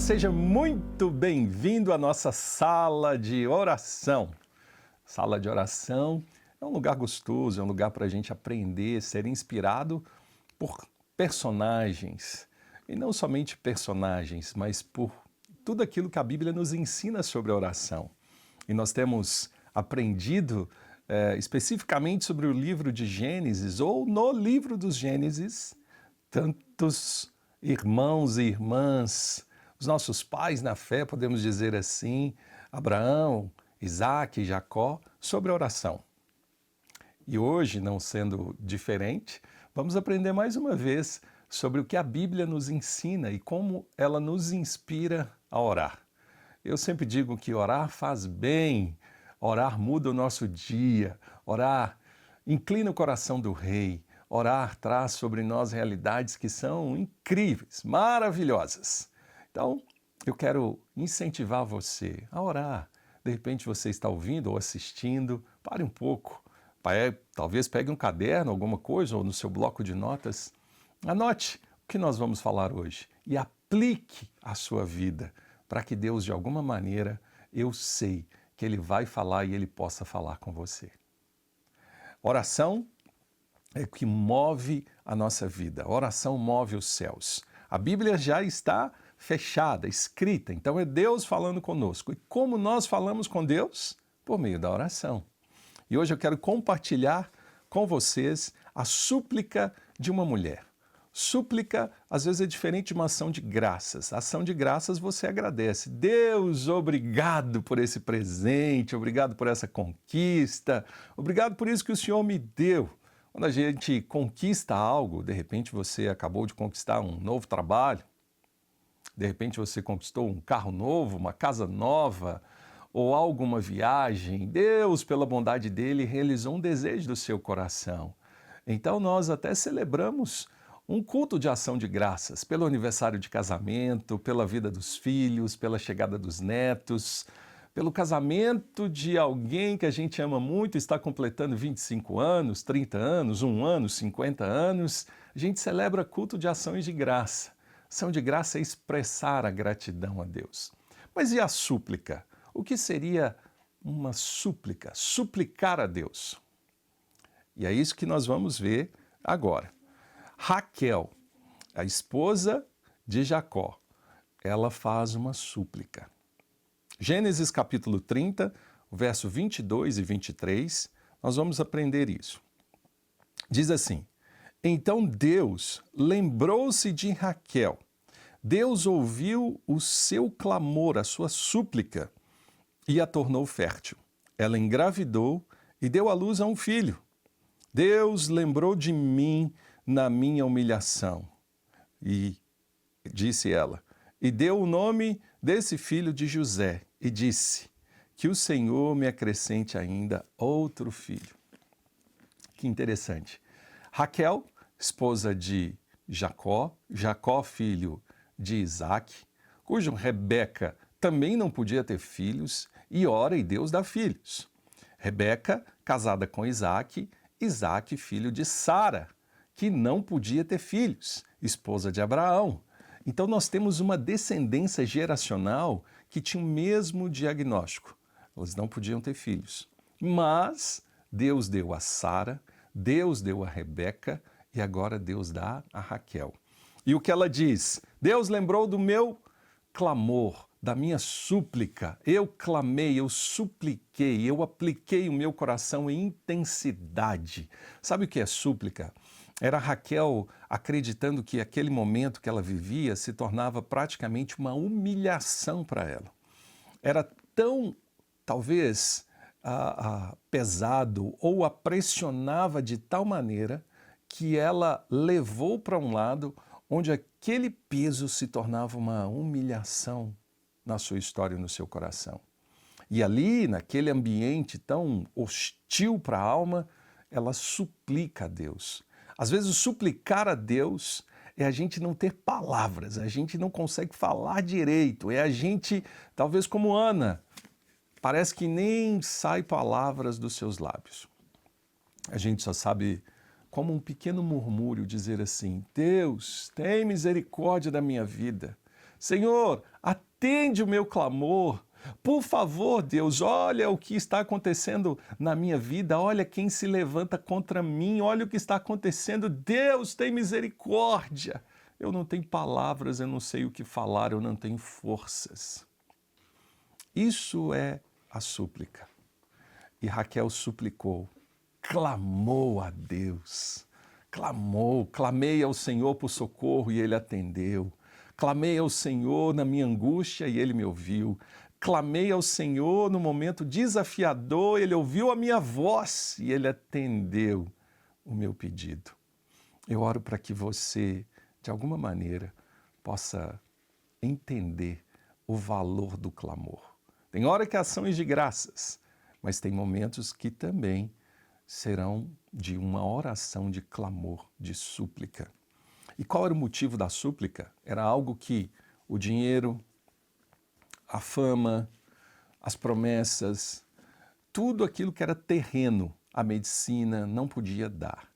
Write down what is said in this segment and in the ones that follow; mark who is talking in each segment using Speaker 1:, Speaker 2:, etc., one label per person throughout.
Speaker 1: seja muito bem-vindo à nossa sala de oração. Sala de oração é um lugar gostoso, é um lugar para a gente aprender, ser inspirado por personagens. E não somente personagens, mas por tudo aquilo que a Bíblia nos ensina sobre a oração. E nós temos aprendido especificamente sobre o livro de Gênesis, ou no livro dos Gênesis, tantos irmãos e irmãs, os nossos pais na fé, podemos dizer assim, Abraão, Isaac e Jacó, sobre a oração. E hoje, não sendo diferente, vamos aprender mais uma vez sobre o que a Bíblia nos ensina e como ela nos inspira a orar. Eu sempre digo que orar faz bem, orar muda o nosso dia, orar inclina o coração do rei, orar traz sobre nós realidades que são incríveis, maravilhosas. Então, eu quero incentivar você a orar. De repente você está ouvindo ou assistindo, pare um pouco, talvez pegue um caderno, alguma coisa, ou no seu bloco de notas, anote o que nós vamos falar hoje e aplique à sua vida, para que Deus, de alguma maneira, eu sei que Ele vai falar e Ele possa falar com você. Oração é o que move a nossa vida. A oração move os céus. A Bíblia já está fechada, escrita, então é Deus falando conosco. E como nós falamos com Deus? Por meio da oração. E hoje eu quero compartilhar com vocês a súplica de uma mulher. Súplica, às vezes, é diferente de uma ação de graças. A ação de graças você agradece. Deus, obrigado por esse presente, obrigado por essa conquista, obrigado por isso que o Senhor me deu. Quando a gente conquista algo, de repente você acabou de conquistar um novo trabalho, de repente você conquistou um carro novo, uma casa nova, ou alguma viagem, Deus, pela bondade dele, realizou um desejo do seu coração. Então nós até celebramos um culto de ação de graças pelo aniversário de casamento, pela vida dos filhos, pela chegada dos netos, pelo casamento de alguém que a gente ama muito, está completando 25 anos, 30 anos, 1 ano, 50 anos. A gente celebra culto de ações de graça. Ação de graça é expressar a gratidão a Deus. Mas e a súplica? O que seria uma súplica? Suplicar a Deus. E é isso que nós vamos ver agora. Raquel, a esposa de Jacó, ela faz uma súplica. Gênesis capítulo 30, verso 22 e 23, nós vamos aprender isso. Diz assim: Então Deus lembrou-se de Raquel. Deus ouviu o seu clamor, a sua súplica, e a tornou fértil. Ela engravidou e deu à luz a um filho. Deus lembrou de mim na minha humilhação. E disse ela, e deu o nome desse filho de José, e disse, que o Senhor me acrescente ainda outro filho. Que interessante. Raquel, esposa de Jacó, Jacó, filho de Isaac, cujo Rebeca também não podia ter filhos, e ora, e Deus dá filhos. Rebeca, casada com Isaac, Isaac, filho de Sara, que não podia ter filhos, esposa de Abraão. Então nós temos uma descendência geracional que tinha o mesmo diagnóstico. Elas não podiam ter filhos. Mas Deus deu a Sara, Deus deu a Rebeca e agora Deus dá a Raquel. E o que ela diz? Deus lembrou do meu clamor, da minha súplica. Eu clamei, eu supliquei, eu apliquei o meu coração em intensidade. Sabe o que é súplica? Era Raquel acreditando que aquele momento que ela vivia se tornava praticamente uma humilhação para ela. Era tão, talvez, pesado ou a pressionava de tal maneira que ela levou para um lado onde aquele peso se tornava uma humilhação na sua história e no seu coração. E ali, naquele ambiente tão hostil para a alma, ela suplica a Deus. Às vezes, suplicar a Deus é a gente não ter palavras, a gente não consegue falar direito, é a gente, talvez como Ana, parece que nem sai palavras dos seus lábios. A gente só sabe, como um pequeno murmúrio, dizer assim, Deus, tem misericórdia da minha vida. Senhor, atende o meu clamor. Por favor, Deus, olha o que está acontecendo na minha vida, olha quem se levanta contra mim, olha o que está acontecendo. Deus, tem misericórdia. Eu não tenho palavras, eu não sei o que falar, eu não tenho forças. Isso é a súplica. E Raquel suplicou, clamou a Deus. Clamei ao Senhor por socorro e Ele atendeu. Clamei ao Senhor na minha angústia e Ele me ouviu. Clamei ao Senhor no momento desafiador, Ele ouviu a minha voz e Ele atendeu o meu pedido. Eu oro para que você, de alguma maneira, possa entender o valor do clamor. Tem hora que ações de graças, mas tem momentos que também serão de uma oração de clamor, de súplica. E qual era o motivo da súplica? Era algo que o dinheiro, a fama, as promessas, tudo aquilo que era terreno, a medicina não podia dar.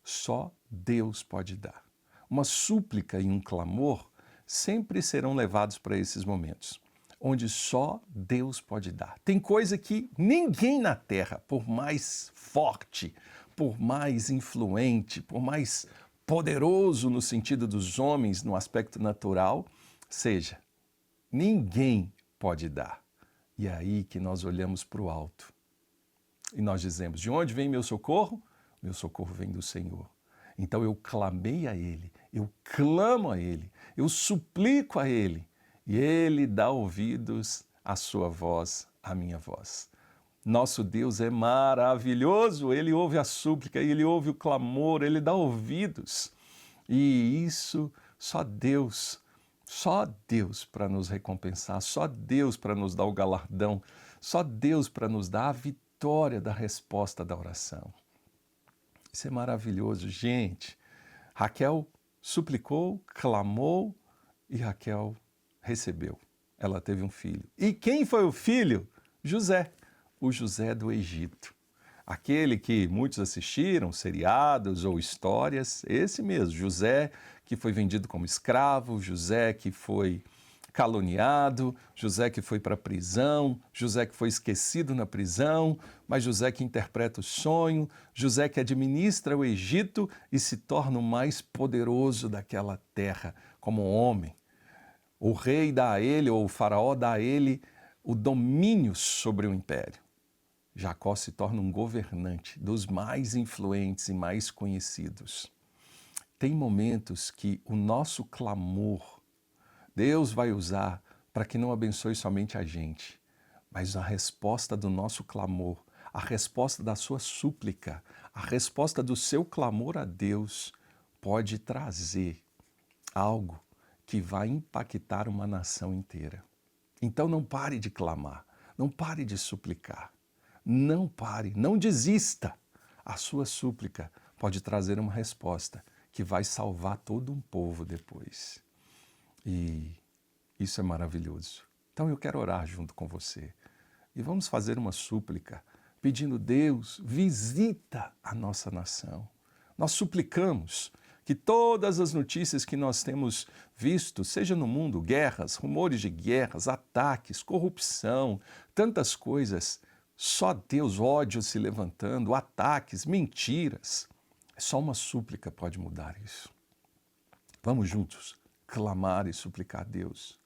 Speaker 1: Só Deus pode dar. Uma súplica e um clamor sempre serão levados para esses momentos, onde só Deus pode dar. Tem coisa que ninguém na terra, por mais forte, por mais influente, por mais poderoso no sentido dos homens, no aspecto natural, seja, ninguém pode dar. E é aí que nós olhamos para o alto e nós dizemos, de onde vem meu socorro? Meu socorro vem do Senhor. Então eu clamei a Ele, eu clamo a Ele, eu suplico a Ele, e Ele dá ouvidos à sua voz, à minha voz. Nosso Deus é maravilhoso, Ele ouve a súplica, Ele ouve o clamor, Ele dá ouvidos. E isso só Deus para nos recompensar, só Deus para nos dar o galardão, só Deus para nos dar a vitória da resposta da oração. Isso é maravilhoso, gente. Raquel suplicou, clamou e Raquel recebeu. Ela teve um filho. E quem foi o filho? José, o José do Egito. Aquele que muitos assistiram, seriados ou histórias, esse mesmo, José que foi vendido como escravo, José que foi caluniado, José que foi para a prisão, José que foi esquecido na prisão, mas José que interpreta o sonho, José que administra o Egito e se torna o mais poderoso daquela terra como homem. O rei dá a ele, ou o faraó dá a ele, o domínio sobre o império. Jacó se torna um governante dos mais influentes e mais conhecidos. Tem momentos que o nosso clamor, Deus vai usar para que não abençoe somente a gente, mas a resposta do nosso clamor, a resposta da sua súplica, a resposta do seu clamor a Deus pode trazer algo que vai impactar uma nação inteira. Então não pare de clamar, não pare de suplicar, não pare, não desista. A sua súplica pode trazer uma resposta que vai salvar todo um povo depois. E isso é maravilhoso. Então eu quero orar junto com você. E vamos fazer uma súplica, pedindo, Deus, visita a nossa nação. Nós suplicamos que todas as notícias que nós temos visto, seja no mundo, guerras, rumores de guerras, ataques, corrupção, tantas coisas, só Deus, ódio se levantando, ataques, mentiras. Só uma súplica pode mudar isso. Vamos juntos clamar e suplicar a Deus.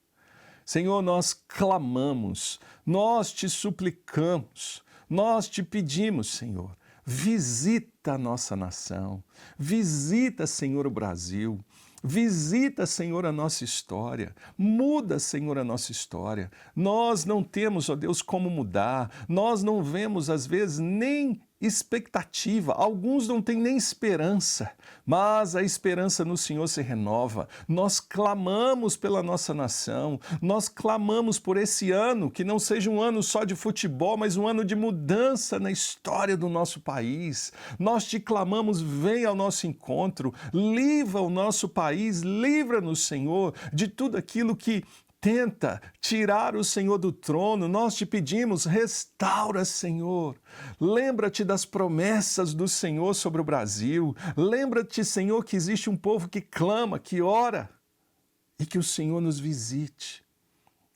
Speaker 1: Senhor, nós clamamos, nós te suplicamos, nós te pedimos, Senhor, visita a nossa nação, visita, Senhor, o Brasil, visita, Senhor, a nossa história, muda, Senhor, a nossa história. Nós não temos, ó Deus, como mudar, nós não vemos, às vezes, nem expectativa, alguns não têm nem esperança, mas a esperança no Senhor se renova. Nós clamamos pela nossa nação, nós clamamos por esse ano, que não seja um ano só de futebol, mas um ano de mudança na história do nosso país. Nós te clamamos, vem ao nosso encontro, livra o nosso país, livra-nos, Senhor, de tudo aquilo que tenta tirar o Senhor do trono. Nós te pedimos, restaura, Senhor. Lembra-te das promessas do Senhor sobre o Brasil. Lembra-te, Senhor, que existe um povo que clama, que ora. e que o Senhor nos visite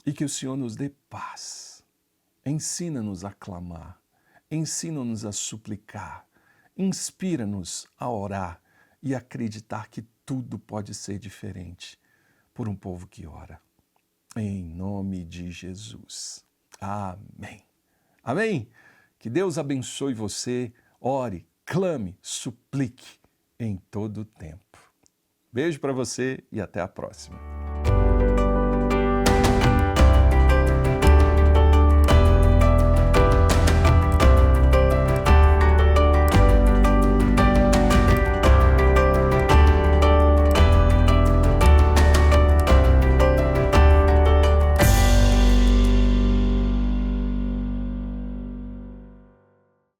Speaker 1: e que o Senhor nos dê paz. Ensina-nos a clamar, ensina-nos a suplicar, inspira-nos a orar e acreditar que tudo pode ser diferente por um povo que ora. Em nome de Jesus. Amém. Amém? Que Deus abençoe você. Ore, clame, suplique em todo o tempo. Beijo para você e até a próxima.